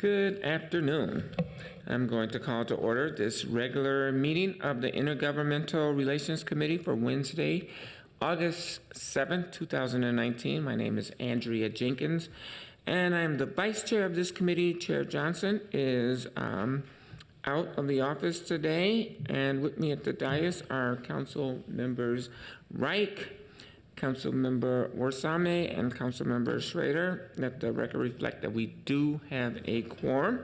Good afternoon. I'm going to call to order this regular meeting of the Intergovernmental Relations Committee for Wednesday, August 7th, 2019. My name is Andrea Jenkins, and I'm the vice chair of this committee. Chair Johnson is out of the office today, and with me at the dais are Council Members Reich, Council Member Warsame, and Council Member Schrader. Let the record reflect that we do have a quorum.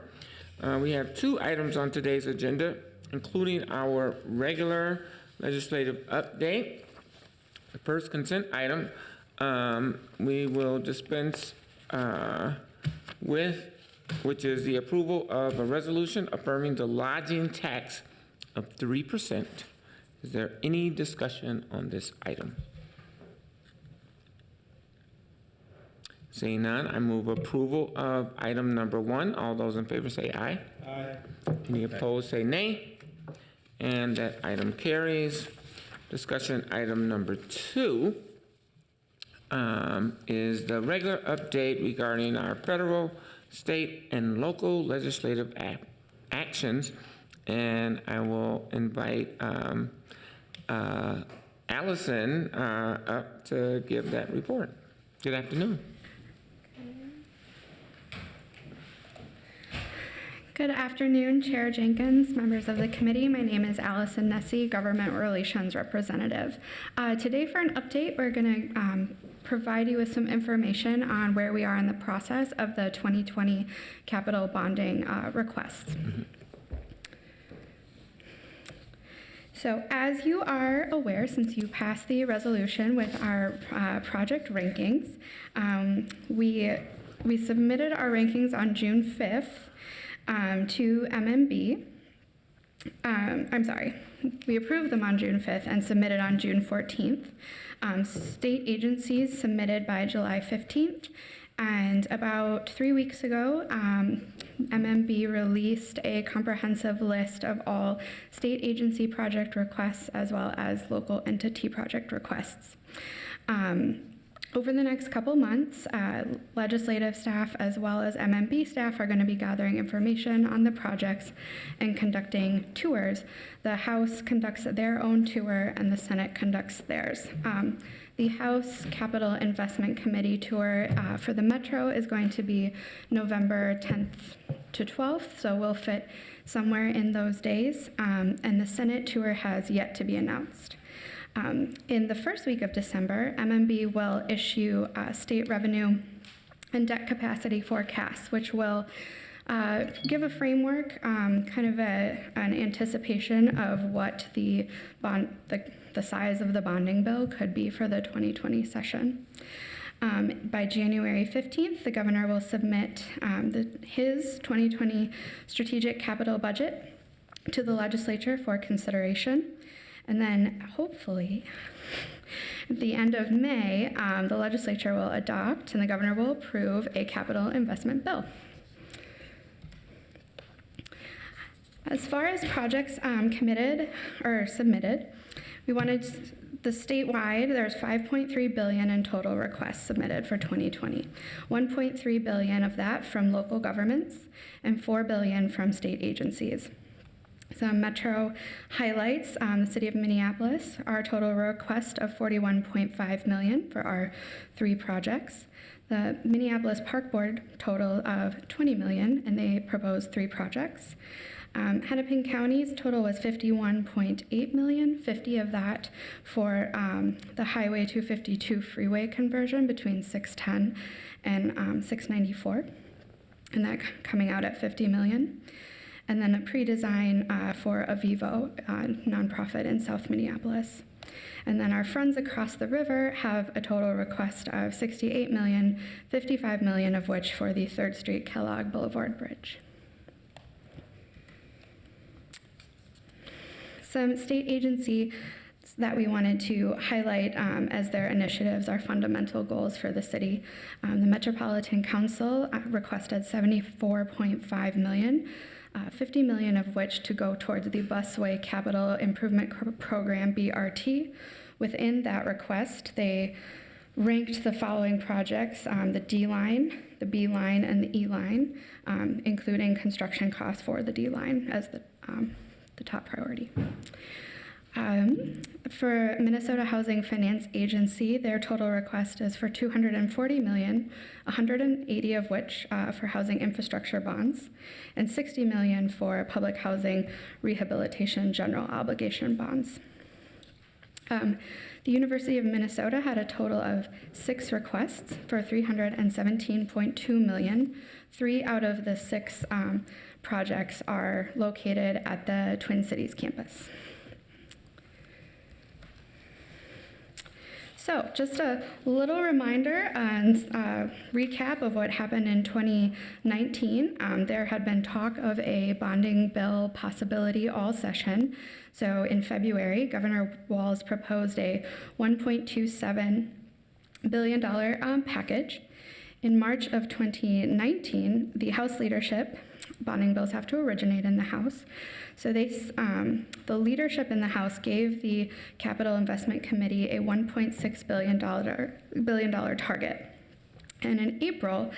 We have two items on today's agenda, including our regular legislative update. The first consent item we will dispense with, which is the approval of a resolution affirming the lodging tax of 3%. Is there any discussion on this item? Seeing none, I move approval of item number 1. All those in favor say aye. Aye. Any opposed say nay. And that item carries. Discussion item number 2 is the regular update regarding our federal, state, and local legislative actions. And I will invite Allison up to give that report. Good afternoon. Good afternoon, Chair Jenkins, members of the committee. My name is Allison Nessie, Government Relations Representative. Today for an update, we're going to provide you with some information on where we are in the process of the 2020 capital bonding requests. So as you are aware, since you passed the resolution with our project rankings, we submitted our rankings on June 5th. To MMB. We approved them on June 5th and submitted on June 14th. State agencies submitted by July 15th. And about 3 weeks ago, MMB released a comprehensive list of all state agency project requests as well as local entity project requests. Over the next couple months, legislative staff as well as MMB staff are going to be gathering information on the projects and conducting tours. The House conducts their own tour and the Senate conducts theirs. The House Capital Investment Committee tour for the Metro is going to be November 10th to 12th, so we'll fit somewhere in those days. And the Senate tour has yet to be announced. In the first week of December, MMB will issue state revenue and debt capacity forecasts, which will give a framework, kind of an anticipation of what the size of the bonding bill could be for the 2020 session. By January 15th, the governor will submit his 2020 strategic capital budget to the legislature for consideration. And then hopefully at the end of May, the legislature will adopt and the governor will approve a capital investment bill. As far as projects committed or submitted, we wanted the statewide, there's $5.3 billion in total requests submitted for 2020. $1.3 billion of that from local governments and $4 billion from state agencies. Some Metro highlights, the city of Minneapolis, our total request of $41.5 million for our 3 projects. The Minneapolis Park Board total of $20 million, and they proposed 3 projects. Hennepin County's total was $51.8 million, 50 of that for the Highway 252 freeway conversion between 610 and 694, and that coming out at $50 million. And then a pre-design for a Vivo nonprofit in South Minneapolis. And then our friends across the river have a total request of $68 million, $55 million of which for the 3rd Street Kellogg Boulevard Bridge. Some state agency that we wanted to highlight as their initiatives are fundamental goals for the city. The Metropolitan Council requested $74.5 million. $50 million of which to go towards the Busway Capital Improvement Program, BRT. Within that request, they ranked the following projects: the D line, the B line, and the E line, including construction costs for the D line as the top priority. For Minnesota Housing Finance Agency, their total request is for $240 million, 180 of which for housing infrastructure bonds, and $60 million for public housing rehabilitation general obligation bonds. The University of Minnesota had a total of 6 requests for $317.2 million. 3 out of the 6 projects are located at the Twin Cities campus. So just a little reminder and recap of what happened in 2019. There had been talk of a bonding bill possibility all session. So in February, Governor Walz proposed a $1.27 billion package. In March of 2019, the House leadership, bonding bills have to originate in the House, so the leadership in the House gave the Capital Investment Committee a $1.6 billion target. And in April,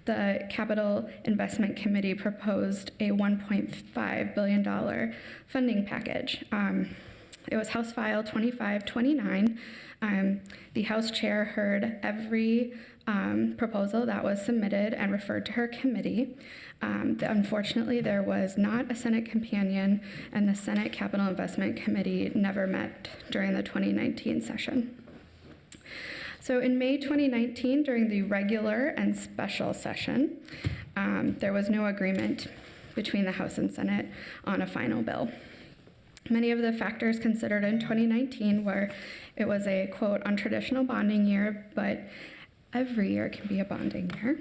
the Capital Investment Committee proposed a $1.5 billion funding package. It was House File 2529. The House chair heard every proposal that was submitted and referred to her committee. Unfortunately, there was not a Senate companion, and the Senate Capital Investment Committee never met during the 2019 session. So in May 2019, during the regular and special session, there was no agreement between the House and Senate on a final bill. Many of the factors considered in 2019 were it was a, quote, untraditional bonding year, but every year can be a bonding year.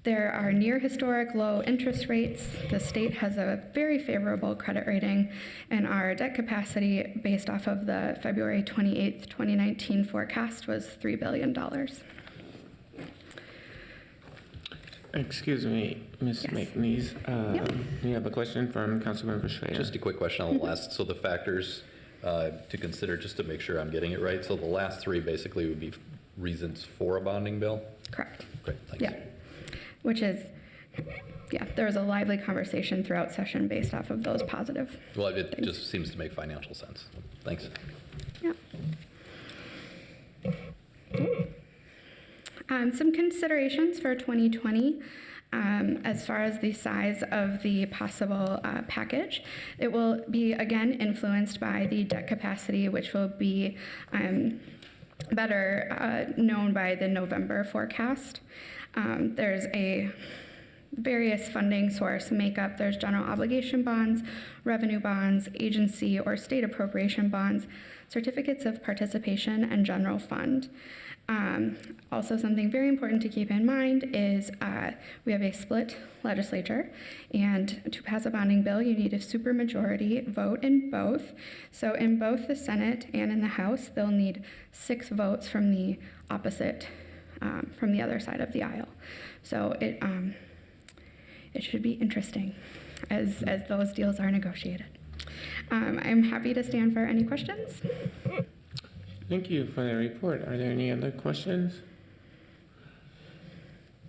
There are near historic low interest rates. The state has a very favorable credit rating, and our debt capacity based off of the February 28th, 2019 forecast was $3 billion. Excuse me, Ms. Yes. McNeese. You have a question from Councilmember Schrader? Just a quick question on the last, so the factors to consider, just to make sure I'm getting it right. So the last 3 basically would be reasons for a bonding bill? Correct. Great, thanks. Yeah. Which is, there was a lively conversation throughout session based off of those positive. Well, it things. just seems to make financial sense. Thanks. Yeah. Some considerations for 2020 as far as the size of the possible package. It will be, again, influenced by the debt capacity, which will be better known by the November forecast. There's a various funding source makeup. There's general obligation bonds, revenue bonds, agency or state appropriation bonds, certificates of participation, and general fund. Also, something very important to keep in mind is we have a split legislature, and to pass a bonding bill, you need a supermajority vote in both. So in both the Senate and in the House, they'll need 6 votes from the opposite, from the other side of the aisle. So it should be interesting as those deals are negotiated. I'm happy to stand for any questions. Thank you for the report. Are there any other questions?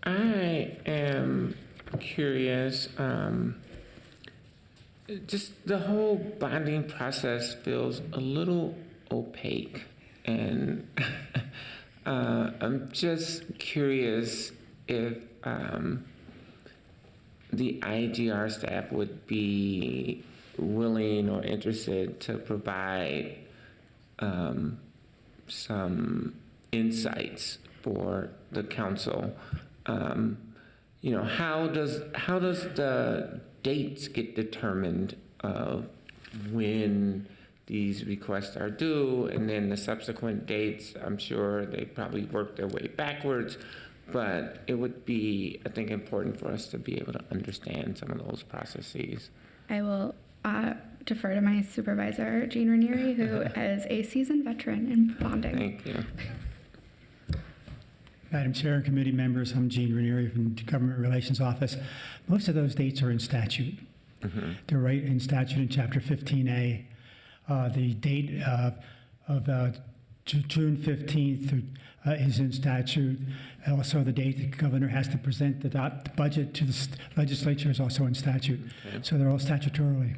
I am curious, just the whole bonding process feels a little opaque, and I'm just curious if the IGR staff would be willing or interested to provide some insights for the council. How does the dates get determined of when these requests are due, and then the subsequent dates? I'm sure they probably work their way backwards, but it would be, I think, important for us to be able to understand some of those processes. I will defer to my supervisor, Jean Ranieri, who is a seasoned veteran in bonding. Thank you. Madam Chair and committee members, I'm Jean Ranieri from the Government Relations Office. Most of those dates are in statute. Mm-hmm. They're right in statute in Chapter 15A. The date of June 15th is in statute. Also, the date the governor has to present the budget to the legislature is also in statute. Okay. So they're all statutorily.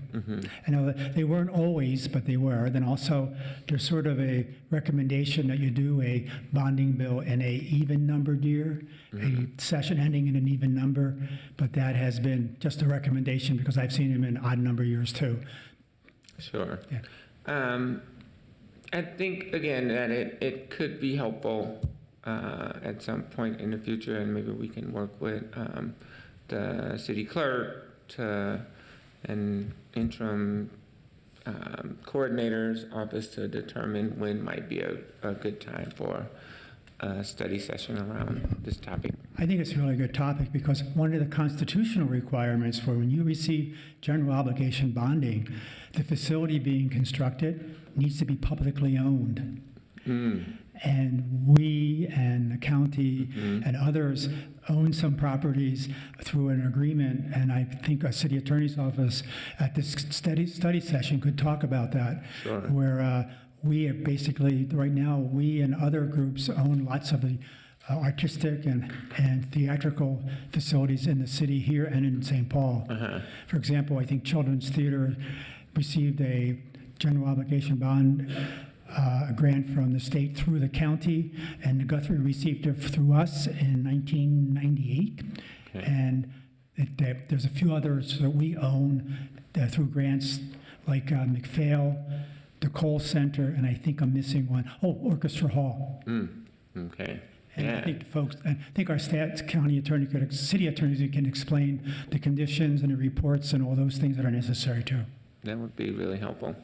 I know that they weren't always, but they were. Then also, there's sort of a recommendation that you do a bonding bill in a even numbered year, a session ending in an even number, but that has been just a recommendation because I've seen them in odd number years too. Sure. Yeah. I think, again, that it could be helpful at some point in the future, and maybe we can work with the city clerk and interim coordinator's office to determine when might be a good time for a study session around this topic. I think it's a really good topic because one of the constitutional requirements for when you receive general obligation bonding, the facility being constructed needs to be publicly owned. And we and the county and others own some properties through an agreement, and I think a city attorney's office at this study session could talk about that. Sure. Where we are basically, right now, we and other groups own lots of the artistic and theatrical facilities in the city here and in St. Paul. For example, I think Children's Theater received a general obligation bond grant from the state through the county, and Guthrie received it through us in 1998. Okay. And there's a few others that we own through grants like McPhail, the Cole Center, and I think I'm missing one. Oh, Orchestra Hall. Okay. And Yeah. I think our county attorney, city attorneys can explain the conditions and the reports and all those things that are necessary too. That would be really helpful.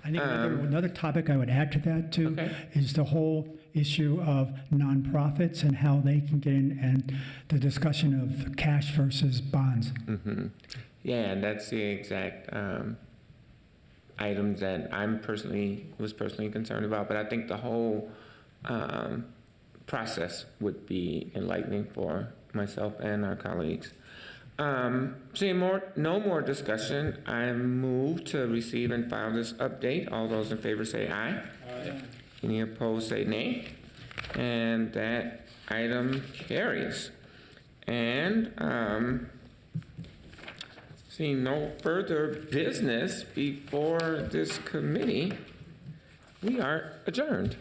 I think another topic I would add to that too Okay. is the whole issue of nonprofits and how they can get in, and the discussion of cash versus bonds. Yeah, and that's the exact items that was personally concerned about. But I think the whole process would be enlightening for myself and our colleagues. Seeing no more discussion, I move to receive and file this update. All those in favor say aye. Aye. Any opposed say nay. And that item carries. And seeing no further business before this committee, we are adjourned.